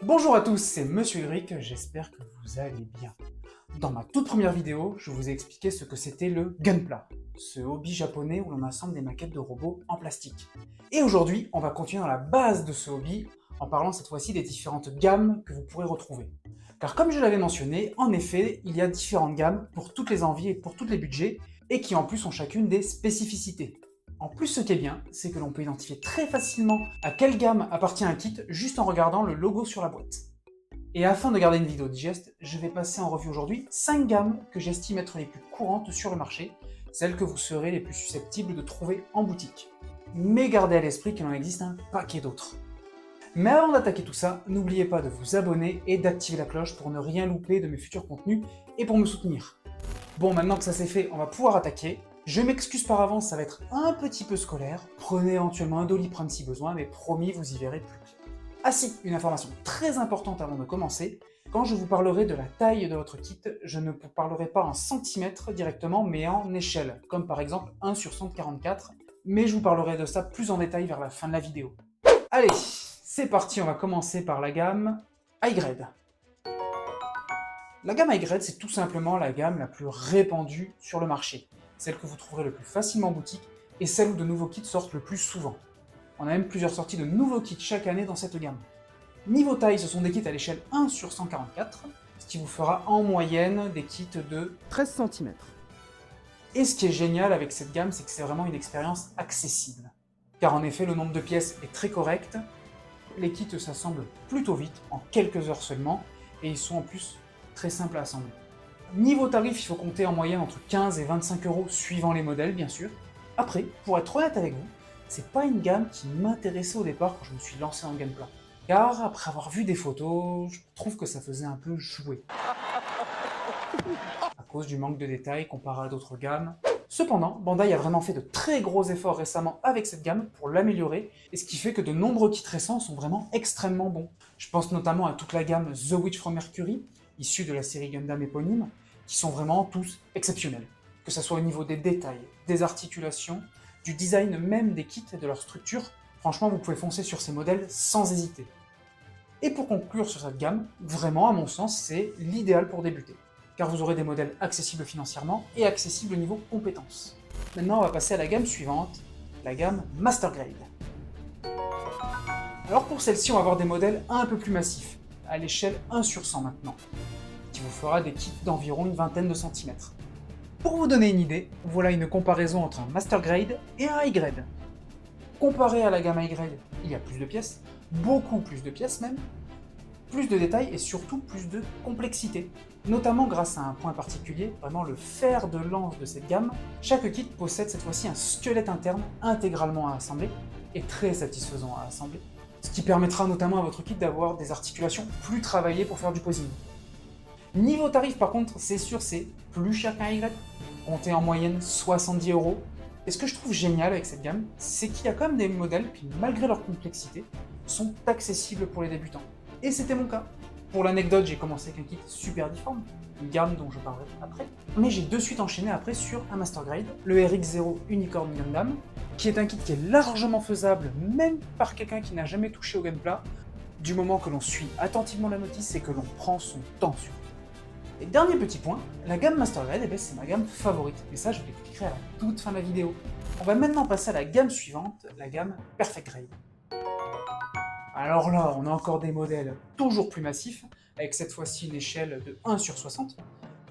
Bonjour à tous, c'est Monsieur Ulrich, j'espère que vous allez bien. Dans ma toute première vidéo, je vous ai expliqué ce que c'était le Gunpla, ce hobby japonais où l'on assemble des maquettes de robots en plastique. Et aujourd'hui, on va continuer dans la base de ce hobby, en parlant cette fois-ci des différentes gammes que vous pourrez retrouver. Car comme je l'avais mentionné, en effet, il y a différentes gammes pour toutes les envies et pour tous les budgets, et qui en plus ont chacune des spécificités. En plus, ce qui est bien, c'est que l'on peut identifier très facilement à quelle gamme appartient un kit juste en regardant le logo sur la boîte. Et afin de garder une vidéo digeste, je vais passer en revue aujourd'hui 5 gammes que j'estime être les plus courantes sur le marché, celles que vous serez les plus susceptibles de trouver en boutique. Mais gardez à l'esprit qu'il en existe un paquet d'autres. Mais avant d'attaquer tout ça, n'oubliez pas de vous abonner et d'activer la cloche pour ne rien louper de mes futurs contenus et pour me soutenir. Bon, maintenant que ça c'est fait, on va pouvoir attaquer. Je m'excuse par avance, ça va être un petit peu scolaire. Prenez éventuellement un Doliprane si besoin, mais promis, vous y verrez plus clair. Ah si, une information très importante avant de commencer. Quand je vous parlerai de la taille de votre kit, je ne vous parlerai pas en centimètres directement, mais en échelle, comme par exemple 1 sur 144, mais je vous parlerai de ça plus en détail vers la fin de la vidéo. Allez, c'est parti, on va commencer par la gamme High Grade. La gamme High Grade, c'est tout simplement la gamme la plus répandue sur le marché, celle que vous trouverez le plus facilement en boutique et celle où de nouveaux kits sortent le plus souvent. On a même plusieurs sorties de nouveaux kits chaque année dans cette gamme. Niveau taille, ce sont des kits à l'échelle 1 sur 144, ce qui vous fera en moyenne des kits de 13 cm. Et ce qui est génial avec cette gamme, c'est que c'est vraiment une expérience accessible. Car en effet, le nombre de pièces est très correct, les kits s'assemblent plutôt vite, en quelques heures seulement, et ils sont en plus très simples à assembler. Niveau tarif, il faut compter en moyenne entre 15 et 25 euros suivant les modèles, bien sûr. Après, pour être honnête avec vous, c'est pas une gamme qui m'intéressait au départ quand je me suis lancé en Gunpla. Car après avoir vu des photos, je trouve que ça faisait un peu jouer. À cause du manque de détails comparé à d'autres gammes. Cependant, Bandai a vraiment fait de très gros efforts récemment avec cette gamme pour l'améliorer, et ce qui fait que de nombreux kits récents sont vraiment extrêmement bons. Je pense notamment à toute la gamme The Witch from Mercury, issue de la série Gundam éponyme, qui sont vraiment tous exceptionnels. Que ce soit au niveau des détails, des articulations, du design même des kits et de leur structure, franchement vous pouvez foncer sur ces modèles sans hésiter. Et pour conclure sur cette gamme, vraiment à mon sens c'est l'idéal pour débuter, car vous aurez des modèles accessibles financièrement et accessibles au niveau compétences. Maintenant on va passer à la gamme suivante, la gamme Master Grade. Alors pour celle-ci on va avoir des modèles un peu plus massifs, à l'échelle 1 sur 100 maintenant, qui vous fera des kits d'environ une vingtaine de centimètres. Pour vous donner une idée, voilà une comparaison entre un Master Grade et un High Grade. Comparé à la gamme High Grade, il y a plus de pièces, beaucoup plus de pièces même, plus de détails et surtout plus de complexité. Notamment grâce à un point particulier, vraiment le fer de lance de cette gamme, chaque kit possède cette fois-ci un squelette interne intégralement à assembler et très satisfaisant à assembler, ce qui permettra notamment à votre kit d'avoir des articulations plus travaillées pour faire du posing. Niveau tarif par contre, c'est sûr, c'est plus cher qu'un High Grade, comptez en moyenne 70 euros. Et ce que je trouve génial avec cette gamme, c'est qu'il y a quand même des modèles qui, malgré leur complexité, sont accessibles pour les débutants. Et c'était mon cas. Pour l'anecdote, j'ai commencé avec un kit super difforme, une gamme dont je parlerai après, mais j'ai de suite enchaîné après sur un Master Grade, le RX0 Unicorn Gundam, qui est un kit qui est largement faisable, même par quelqu'un qui n'a jamais touché au Gunpla, du moment que l'on suit attentivement la notice et que l'on prend son temps sur. Et dernier petit point, la gamme Master Grade, c'est ma gamme favorite, et ça je vous l'expliquerai à la toute fin de la vidéo. On va maintenant passer à la gamme suivante, la gamme Perfect Grade. Alors là, on a encore des modèles toujours plus massifs, avec cette fois-ci une échelle de 1 sur 60,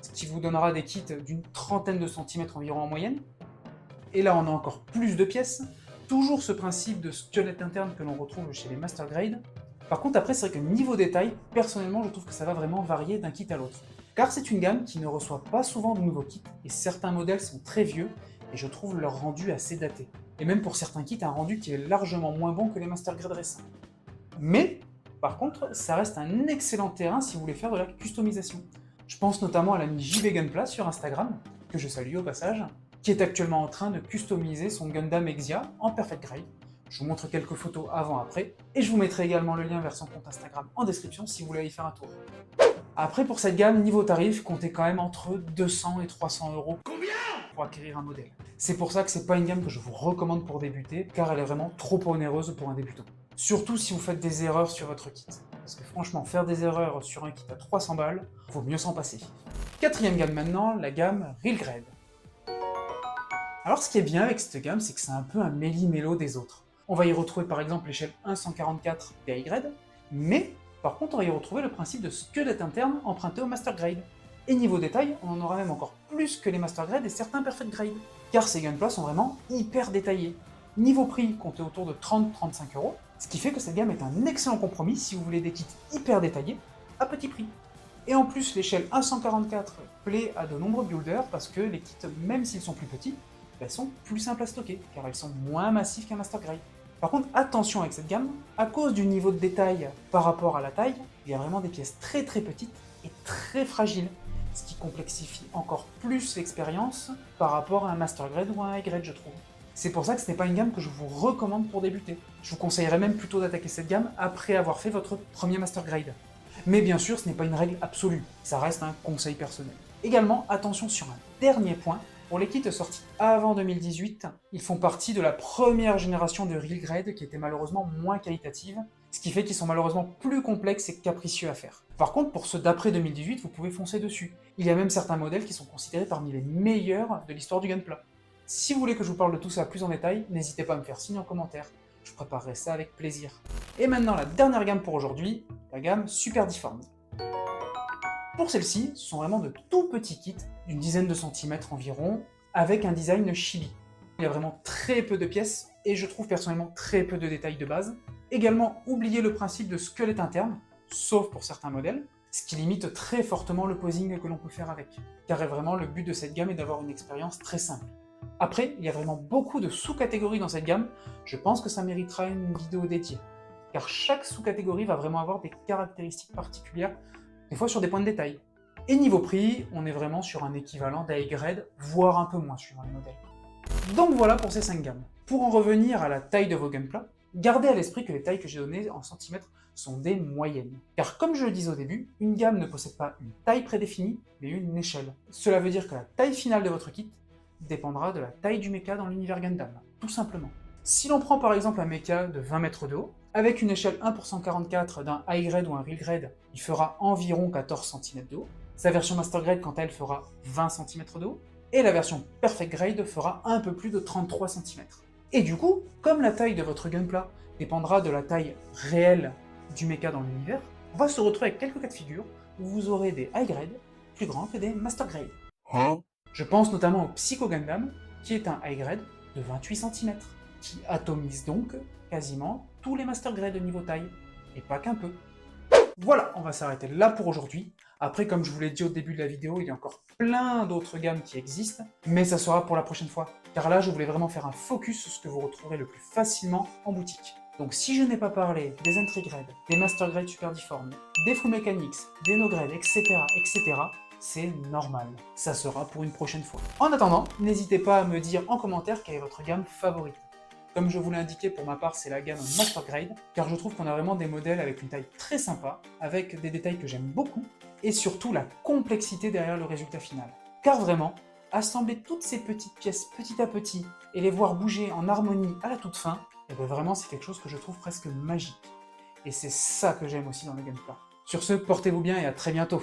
ce qui vous donnera des kits d'une trentaine de centimètres environ en moyenne. Et là, on a encore plus de pièces, toujours ce principe de squelette interne que l'on retrouve chez les Master Grade. Par contre, après, c'est vrai que niveau détail, personnellement, je trouve que ça va vraiment varier d'un kit à l'autre. Car c'est une gamme qui ne reçoit pas souvent de nouveaux kits, et certains modèles sont très vieux, et je trouve leur rendu assez daté. Et même pour certains kits, un rendu qui est largement moins bon que les Master Grade récents. Mais, par contre, ça reste un excellent terrain si vous voulez faire de la customisation. Je pense notamment à l'ami JV Gunpla sur Instagram, que je salue au passage, qui est actuellement en train de customiser son Gundam Exia en Perfect Grade. Je vous montre quelques photos avant-après, et je vous mettrai également le lien vers son compte Instagram en description si vous voulez y faire un tour. Après, pour cette gamme, niveau tarif, comptez quand même entre 200 et 300 euros pour acquérir un modèle. C'est pour ça que c'est pas une gamme que je vous recommande pour débuter, car elle est vraiment trop onéreuse pour un débutant. Surtout si vous faites des erreurs sur votre kit. Parce que franchement, faire des erreurs sur un kit à 300 balles, vaut mieux s'en passer. Quatrième gamme maintenant, la gamme Real Grade. Alors ce qui est bien avec cette gamme, c'est que c'est un peu un méli-mélo des autres. On va y retrouver par exemple l'échelle 1.144 des High Grade, mais par contre on va y retrouver le principe de squelette interne emprunté au Master Grade. Et niveau détail, on en aura même encore plus que les Master Grade et certains Perfect Grade, car ces gunpla sont vraiment hyper détaillés. Niveau prix, comptez autour de 30-35 €, ce qui fait que cette gamme est un excellent compromis si vous voulez des kits hyper détaillés à petit prix. Et en plus, l'échelle 1.144 plaît à de nombreux builders parce que les kits, même s'ils sont plus petits, elles sont plus simples à stocker, car elles sont moins massives qu'un Master Grade. Par contre, attention avec cette gamme, à cause du niveau de détail par rapport à la taille, il y a vraiment des pièces très petites et très fragiles, ce qui complexifie encore plus l'expérience par rapport à un Master Grade ou un High Grade, je trouve. C'est pour ça que ce n'est pas une gamme que je vous recommande pour débuter. Je vous conseillerais même plutôt d'attaquer cette gamme après avoir fait votre premier Master Grade. Mais bien sûr, ce n'est pas une règle absolue, ça reste un conseil personnel. Également, attention sur un dernier point, pour les kits sortis avant 2018, ils font partie de la première génération de Real Grade qui était malheureusement moins qualitative, ce qui fait qu'ils sont malheureusement plus complexes et capricieux à faire. Par contre, pour ceux d'après 2018, vous pouvez foncer dessus. Il y a même certains modèles qui sont considérés parmi les meilleurs de l'histoire du gunpla. Si vous voulez que je vous parle de tout ça plus en détail, n'hésitez pas à me faire signe en commentaire. Je préparerai ça avec plaisir. Et maintenant, la dernière gamme pour aujourd'hui, la gamme Super Deformed. Pour celle-ci, ce sont vraiment de tout petits kits, d'une dizaine de centimètres environ, avec un design chibi. Il y a vraiment très peu de pièces, et je trouve personnellement très peu de détails de base. Également, oubliez le principe de squelette interne, sauf pour certains modèles, ce qui limite très fortement le posing que l'on peut faire avec. Car vraiment, le but de cette gamme est d'avoir une expérience très simple. Après, il y a vraiment beaucoup de sous-catégories dans cette gamme, je pense que ça méritera une vidéo dédiée. Car chaque sous-catégorie va vraiment avoir des caractéristiques particulières, des fois sur des points de détail. Et niveau prix, on est vraiment sur un équivalent d'High Grade, voire un peu moins suivant les modèles. Donc voilà pour ces 5 gammes. Pour en revenir à la taille de vos gunpla, gardez à l'esprit que les tailles que j'ai données en centimètres sont des moyennes. Car comme je le disais au début, une gamme ne possède pas une taille prédéfinie, mais une échelle. Cela veut dire que la taille finale de votre kit dépendra de la taille du mecha dans l'univers Gundam, tout simplement. Si l'on prend par exemple un mecha de 20 mètres de haut, avec une échelle 1/144 d'un High Grade ou un Real Grade, il fera environ 14 cm de haut. Sa version Master Grade, quant à elle, fera 20 cm de haut. Et la version Perfect Grade fera un peu plus de 33 cm. Et du coup, comme la taille de votre gunpla dépendra de la taille réelle du mecha dans l'univers, on va se retrouver avec quelques cas de figure où vous aurez des High Grade plus grands que des Master Grade. Je pense notamment au Psycho Gundam, qui est un High Grade de 28 cm, qui atomise donc quasiment tous les Master Grade de niveau taille, et pas qu'un peu. Voilà, on va s'arrêter là pour aujourd'hui. Après, comme je vous l'ai dit au début de la vidéo, il y a encore plein d'autres gammes qui existent, mais ça sera pour la prochaine fois. Car là, je voulais vraiment faire un focus sur ce que vous retrouverez le plus facilement en boutique. Donc si je n'ai pas parlé des Entry Grade, des Master Grade Super Deformed, des Full Mechanics, des No Grade, etc., c'est normal. Ça sera pour une prochaine fois. En attendant, n'hésitez pas à me dire en commentaire quelle est votre gamme favorite. Comme je vous l'ai indiqué, pour ma part, c'est la gamme Master Grade, car je trouve qu'on a vraiment des modèles avec une taille très sympa, avec des détails que j'aime beaucoup, et surtout la complexité derrière le résultat final. Car vraiment, assembler toutes ces petites pièces petit à petit, et les voir bouger en harmonie à la toute fin, et bien vraiment c'est quelque chose que je trouve presque magique. Et c'est ça que j'aime aussi dans le gunpla. Sur ce, portez-vous bien et à très bientôt.